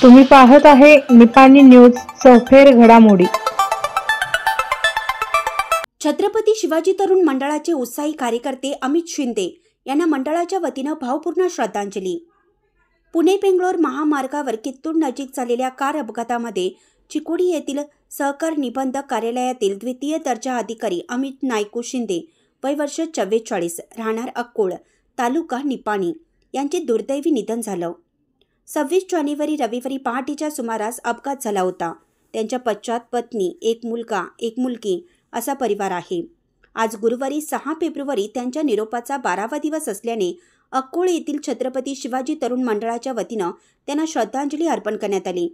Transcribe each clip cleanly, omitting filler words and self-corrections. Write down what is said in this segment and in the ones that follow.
तुम्ही पाहत आहे निपाणी न्यूज चौफेर घडामोडी। छत्रपती शिवाजी तरुण मंडळाचे उत्साही कार्यकर्ते अमित शिंदे यांना मंडळाच्या वतीने भावपूर्ण श्रद्धांजली। पुणे बेंगलोर महामार्गावर कित्तूर नजीक झालेल्या कार अपघातामध्ये चिकोडी येथील सहकार निबंधक कार्यालयातील द्वितीय दर्जा अधिकारी अमित नायकू शिंदे वय वर्ष 44 राहणार अक्कोळ तालुका निपाणी यांचे दुर्दैवी निधन झालं। 26 जानेवारी रविवारी पहाटेच्या सुमारास अपघात झाला होता। त्यांच्या पश्चात पत्नी, एक मुलगा, एक मुलगी असा परिवार आहे। आज गुरुवारी 6 फेब्रुवारी त्यांच्या निरोपाचा 12वा दिवस असल्याने अक्कोळ येथील छत्रपती शिवाजी तरुण मंडळाच्या वतीनं त्यांना श्रद्धांजली अर्पण करण्यात आली।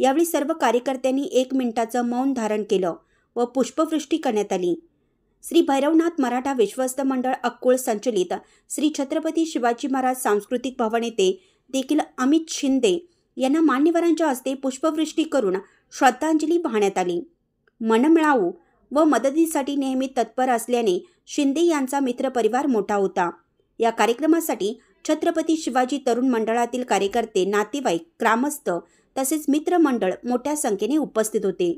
यावेळी सर्व कार्यकर्त्यांनी 1 मिनिटाचं मौन धारण केलं व पुष्पवृष्टी करण्यात आली। श्री भैरवनाथ मराठा विश्वस्त मंडळ अक्कोळ संचलित श्री छत्रपती शिवाजी महाराज सांस्कृतिक भवन येथे देखील अमित शिंदे यांना मान्यवरांच्या हस्ते पुष्पवृष्टी करून श्रद्धांजली वाहण्यात आली। मनमिळावू व मदतीसाठी नेहमी तत्पर असल्याने शिंदे यांचा मित्रपरिवार मोठा होता। या कार्यक्रमासाठी छत्रपती शिवाजी तरुण मंडळातील कार्यकर्ते, नातेवाईक, ग्रामस्थ तसेच मित्रमंडळ मोठ्या संख्येने उपस्थित होते।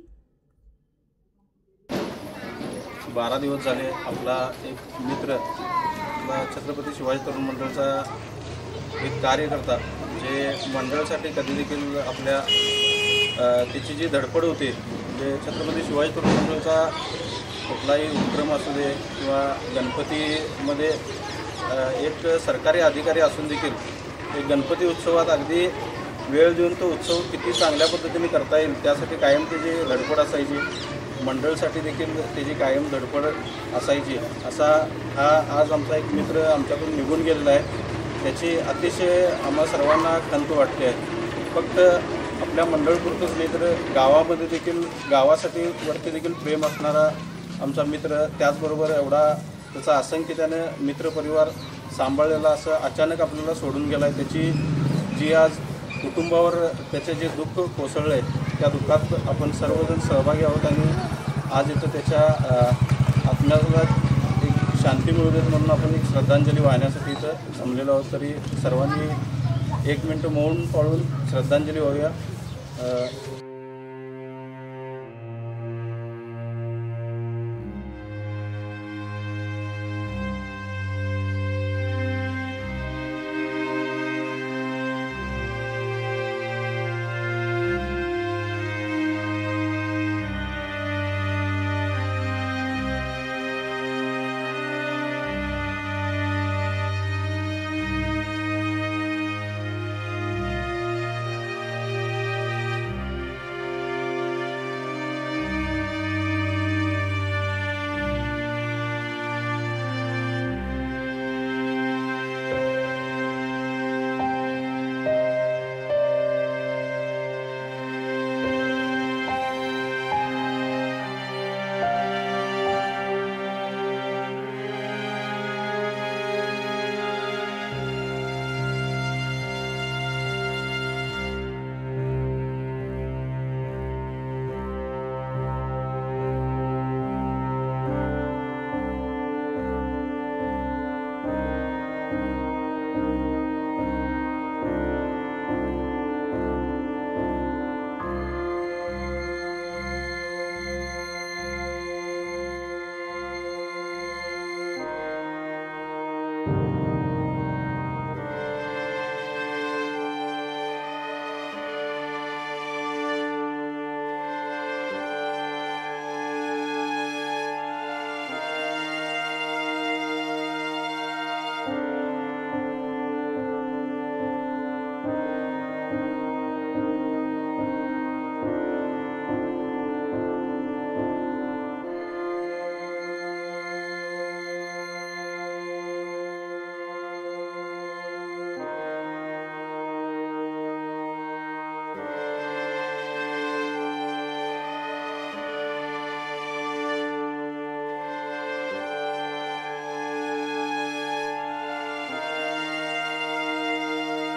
12 दिवस झाले आपला एक मित्र, छत्रपती शिवाजी तरुण मंडळाचा एक कार्यकर्ता, जे मंडळासाठी कधी देखील आपल्या त्याची जी धडपड होते, जे छत्रपती शिवाजी तरुण मंडळाचा कुठलाही उपक्रम असू दे किंवा गणपतीमध्ये एक सरकारी अधिकारी असून देखील एक गणपती उत्सवात अगदी वेळ देऊन तो उत्सव किती चांगल्या पद्धतीने करता येईल त्यासाठी कायम त्याची धडपड असायची। मंडळासाठी देखील त्याची कायम धडपड असायची। असा हा आज आमचा एक मित्र आमच्याकडून निघून गेलेला आहे। त्याची अतिशय आम्हा सर्वांना खंत वाटते आहे। फक्त आपल्या मंडळपुरतंच नाही तर गावामध्ये देखील गावासाठी वरती देखील प्रेम असणारा आमचा मित्र, त्याचबरोबर एवढा त्याचा असंख्य त्यानं मित्रपरिवार सांभाळलेला असं अचानक आपल्याला सोडून गेला आहे। त्याची जी आज कुटुंबावर त्याचे जे दुःख कोसळलं आहे त्या दुःखात आपण सर्वजण सहभागी आहोत आणि आज इथं त्याच्या आत्म्याला एक शांती मिळू देत म्हणून आपण एक श्रद्धांजली वाहण्यासाठी इथं जमलेलो आहोत। तरी सर्वांनी 1 मिनिट मौन पाळून श्रद्धांजली वाहूया।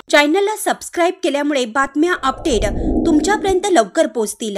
चॅनलला सबस्क्राइब केल्यामुळे बातम्या अपडेट तुमच्यापर्यंत लवकर पोहोचतील।